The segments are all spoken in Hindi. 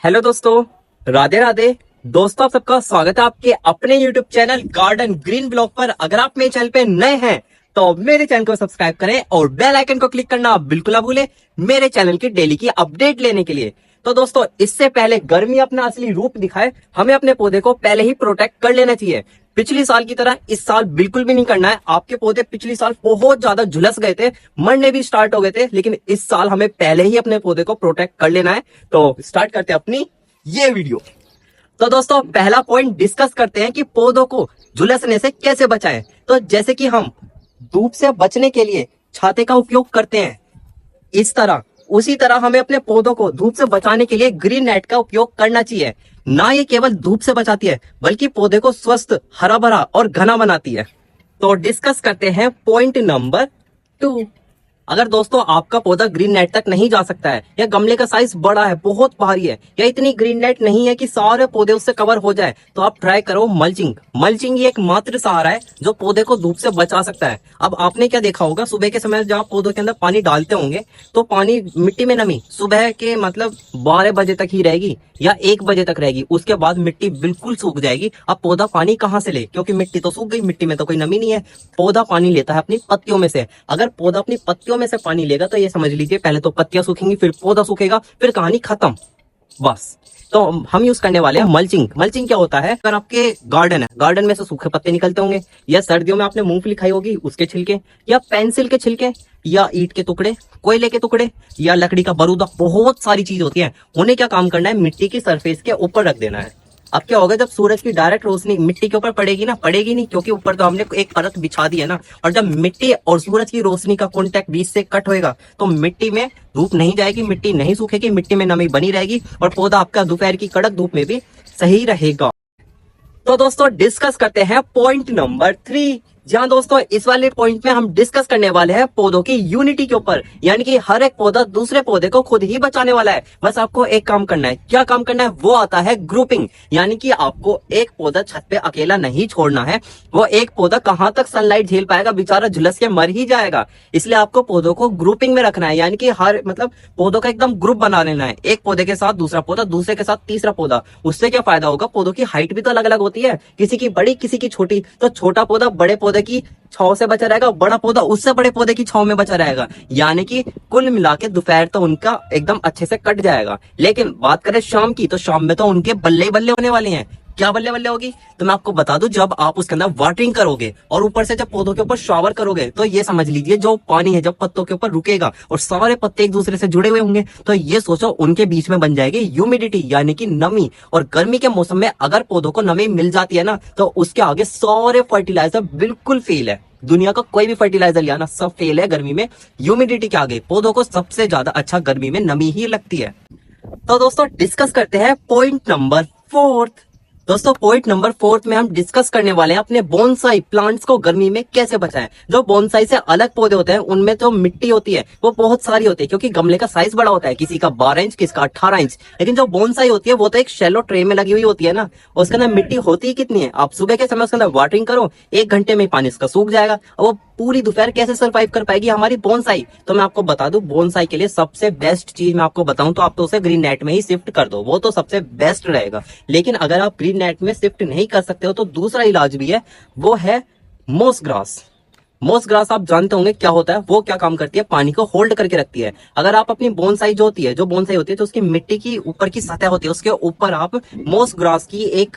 हेलो दोस्तों, राधे राधे। दोस्तों, आप सबका स्वागत है आपके अपने YouTube channel garden green blog पर। अगर आप मेरे चैनल पे नए हैं तो मेरे चैनल को सब्सक्राइब करें और बेल आइकन को क्लिक करना बिल्कुल ना भूलें मेरे चैनल की डेली की अपडेट लेने के लिए। तो दोस्तों, इससे पहले गर्मी अपना असली रूप दिखाए, हमें अपने पौधे को पहले ही प्रोटेक्ट कर लेना चाहिए। पिछली साल की तरह इस साल बिल्कुल भी नहीं करना है। आपके पौधे पिछली साल बहुत ज्यादा झुलस गए थे, मरने भी स्टार्ट हो गए थे, लेकिन इस साल हमें पहले ही अपने पौधे को प्रोटेक्ट कर लेना है। तो स्टार्ट करते हैं अपनी ये वीडियो। तो दोस्तों, पहला पॉइंट डिस्कस करते हैं कि पौधों को झुलसने से कैसे बचाएं। तो जैसे कि हम धूप से बचने के लिए छाते का उपयोग करते हैं, इस तरह उसी तरह हमें अपने पौधों को धूप से बचाने के लिए ग्रीन नेट का उपयोग करना चाहिए। ना ये केवल धूप से बचाती है बल्कि पौधे को स्वस्थ, हरा भरा और घना बनाती है। तो डिस्कस करते हैं पॉइंट नंबर 2। अगर दोस्तों आपका पौधा ग्रीन नेट तक नहीं जा सकता है, या गमले का साइज बड़ा है, बहुत भारी है, या इतनी ग्रीन नेट नहीं है कि सारे पौधे उससे कवर हो जाए, तो आप ट्राई करो मल्चिंग। मल्चिंग ही एकमात्र सहारा है जो पौधे को धूप से बचा सकता है। अब आपने क्या देखा होगा, सुबह के समय जब आप पौधों के अंदर पानी डालते होंगे तो पानी, मिट्टी में नमी सुबह के मतलब 12 बजे तक ही रहेगी या 1 बजे तक रहेगी। उसके बाद मिट्टी बिल्कुल सूख जाएगी। अब पौधा पानी कहाँ से ले, क्योंकि मिट्टी तो सूख गई, मिट्टी में तो कोई नमी नहीं है। पौधा पानी लेता है अपनी पत्तियों में से। अगर पौधा अपनी पत्तियों में से पानी लेगा तो ये समझ लीजिए पहले तो पत्तियां सूखेंगी, फिर पौधा सूखेगा, फिर कहानी खत्म, बस। तो हम यूज करने वाले हैं मल्चिंग। मल्चिंग क्या होता है, अगर आपके गार्डन है, गार्डन में से सूखे पत्ते निकलते होंगे, या सर्दियों में आपने मूंगफली खाई होगी उसके छिलके, या पेंसिल के छिलके, या ईंट के टुकड़े, कोयले के टुकड़े, या लकड़ी का बरूदा, बहुत सारी चीज होती है। उन्हें क्या काम करना है, मिट्टी की सरफेस के ऊपर रख देना है। अब क्या होगा, जब सूरज की डायरेक्ट रोशनी मिट्टी के ऊपर पड़ेगी ना, पड़ेगी नहीं, क्योंकि ऊपर तो हमने एक परत बिछा दी है ना। और जब मिट्टी और सूरज की रोशनी का कांटेक्ट बीच से कट होएगा तो मिट्टी में धूप नहीं जाएगी, मिट्टी नहीं सूखेगी, मिट्टी में नमी बनी रहेगी और पौधा आपका दोपहर की कड़क धूप में भी सही रहेगा। तो दोस्तों, डिस्कस करते हैं पॉइंट नंबर 3। जहां दोस्तों इस वाले पॉइंट में हम डिस्कस करने वाले हैं पौधों की यूनिटी के ऊपर, यानी कि हर एक पौधा दूसरे पौधे को खुद ही बचाने वाला है। बस आपको एक काम करना है। क्या काम करना है, वो आता है ग्रुपिंग। यानी कि आपको एक पौधा छत पे अकेला नहीं छोड़ना है। वो एक पौधा कहां तक सनलाइट झेल पाएगा, बेचारा झुलस के मर ही जाएगा। इसलिए आपको पौधों को ग्रुपिंग में रखना है, यानी कि हर पौधों का एकदम ग्रुप बना लेना है। एक पौधे के साथ दूसरा पौधा, दूसरे के साथ तीसरा पौधा। उससे क्या फायदा होगा, पौधों की हाइट भी तो अलग अलग होती है, किसी की बड़ी किसी की छोटी। तो छोटा पौधा बड़े पौधे की छांव से बचा रहेगा, बड़ा पौधा उससे बड़े पौधे की छांव में बचा रहेगा। यानी कि कुल मिला के दोपहर तो उनका एकदम अच्छे से कट जाएगा। लेकिन बात करें शाम की, तो शाम में तो उनके बल्ले ही बल्ले होने वाले हैं। क्या बल्ले बल्ले होगी, तो मैं आपको बता दूं, जब आप उसके अंदर वाटरिंग करोगे और ऊपर से जब पौधों के ऊपर शावर करोगे, तो ये समझ लीजिए जो पानी है जब पत्तों के ऊपर रुकेगा और सारे पत्ते एक दूसरे से जुड़े हुए होंगे, तो ये सोचो उनके बीच में बन जाएगी ह्यूमिडिटी, यानी कि नमी। और गर्मी के मौसम में अगर पौधों को नमी मिल जाती है ना, तो उसके आगे सारे फर्टिलाइजर बिल्कुल फेल है। दुनिया का कोई भी फर्टिलाइजर लिया ना, सब फेल है गर्मी में ह्यूमिडिटी के आगे। पौधों को सबसे ज्यादा अच्छा गर्मी में नमी ही लगती है। तो दोस्तों, डिस्कस करते हैं पॉइंट नंबर 4। दोस्तों, पॉइंट नंबर 4 में हम डिस्कस करने वाले हैं अपने बोनसाई प्लांट्स को गर्मी में कैसे बचाएं। जो बोनसाई से अलग पौधे होते हैं उनमें जो मिट्टी होती है वो बहुत सारी होती है, क्योंकि गमले का साइज बड़ा होता है, किसी का 12 इंच, किसी का 18 इंच। लेकिन जो बोनसाई होती है वो तो एक शैलो ट्रे में लगी हुई होती है ना, उसके अंदर मिट्टी होती ही कितनी है। आप सुबह के समय उसके अंदर वाटरिंग करो, 1 घंटे में पानी उसका सूख जाएगा। और वो पूरी दोपहर कैसे सर्वाइव कर पाएगी हमारी बोनसाई। तो मैं आपको बता दूं, बोनसाई के लिए सबसे बेस्ट चीज मैं आपको बताऊं तो आप तो उसे ग्रीन नेट में ही शिफ्ट कर दो, वो तो सबसे बेस्ट रहेगा। लेकिन अगर आप ग्रीन नेट में शिफ्ट नहीं कर सकते हो तो दूसरा इलाज भी है, वो है मोस ग्रास। मोस ग्रास आप जानते होंगे क्या होता है। वो क्या काम करती है, पानी को होल्ड करके रखती है। अगर आप अपनी बोनसाई जो होती है, तो उसकी मिट्टी की ऊपर की सतह होती है, उसके ऊपर आप मोस ग्रास की एक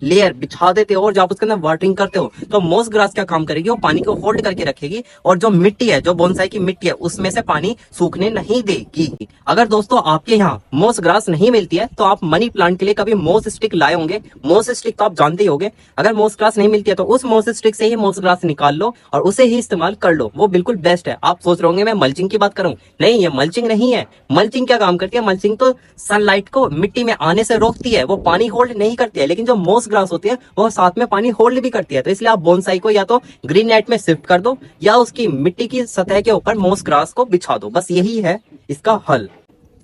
लेयर बिछा देते हो और जब उसके अंदर वाटरिंग करते हो, तो मोस ग्रास क्या काम करेगी, वो पानी को होल्ड करके रखेगी और जो मिट्टी है, जो बोनसाई की मिट्टी है, उसमें से पानी सूखने नहीं देगी। अगर दोस्तों आपके यहाँ मोस ग्रास नहीं मिलती है तो आप मनी प्लांट के लिए कभी मोस स्टिक लाए होंगे। मोस स्टिक तो आप जानते ही होंगे। अगर मोस ग्रास नहीं मिलती है तो उस मोस स्टिक से ही मोस ग्रास निकाल लो और उसे ही इस्तेमाल कर लो, वो बिल्कुल बेस्ट है। आप सोच रहे होंगे मैं मल्चिंग की बात करूं, नहीं, ये मल्चिंग नहीं है। मल्चिंग क्या काम करती है, मल्चिंग तो सनलाइट को मिट्टी में आने से रोकती है, वो पानी होल्ड नहीं करती है। लेकिन जो मोस ग्रास होती है वो साथ में पानी होल्ड भी करती है। तो इसलिए आप बोनसाई को या तो ग्रीन नेट में शिफ्ट कर दो या उसकी मिट्टी की सतह के ऊपर मोस ग्रास को बिछा दो, बस यही है इसका हल।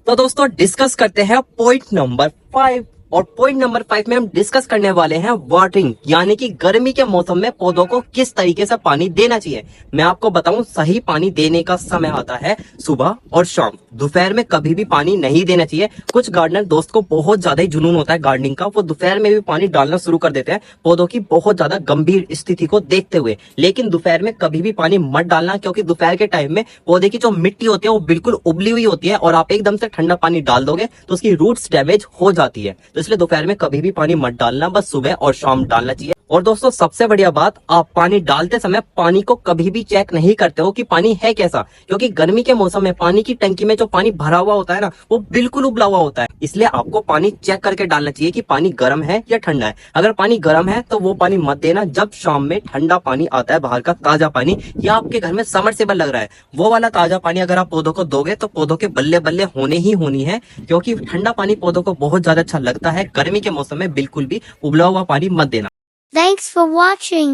तो दोस्तों, डिस्कस करते हैं पॉइंट नंबर 5। और पॉइंट नंबर 5 में हम डिस्कस करने वाले हैं वाटरिंग, यानी कि गर्मी के मौसम में पौधों को किस तरीके से पानी देना चाहिए। मैं आपको बताऊं, सही पानी देने का समय आता है सुबह और शाम। दोपहर में कभी भी पानी नहीं देना चाहिए। कुछ गार्डनर दोस्त को बहुत ज्यादा ही जुनून होता है गार्डनिंग का, वो दोपहर में भी पानी डालना शुरू कर देते हैं पौधों की बहुत ज्यादा गंभीर स्थिति को देखते हुए। लेकिन दोपहर में कभी भी पानी मत डालना, क्योंकि दोपहर के टाइम में पौधे की जो मिट्टी होती है वो बिल्कुल उबली हुई होती है और आप एकदम से ठंडा पानी डाल दोगे तो उसकी रूट्स डैमेज हो जाती है। तो इसलिए दोपहर में कभी भी पानी मत डालना, बस सुबह और शाम डालना चाहिए। और दोस्तों सबसे बढ़िया बात, आप पानी डालते समय पानी को कभी भी चेक नहीं करते हो कि पानी है कैसा, क्योंकि गर्मी के मौसम में पानी की टंकी में जो पानी भरा हुआ होता है ना, वो बिल्कुल उबला हुआ होता है। इसलिए आपको पानी चेक करके डालना चाहिए कि पानी गर्म है या ठंडा है। अगर पानी गर्म है तो वो पानी मत देना। जब शाम में ठंडा पानी आता है बाहर का ताजा पानी, या आपके घर में समरसेबल लग रहा है, वो वाला ताजा पानी अगर आप पौधों को दोगे तो पौधों के बल्ले बल्ले होनी है, क्योंकि ठंडा पानी पौधों को बहुत ज्यादा अच्छा लगता है। गर्मी के मौसम में बिल्कुल भी उबला हुआ पानी मत देना। Thanks for watching.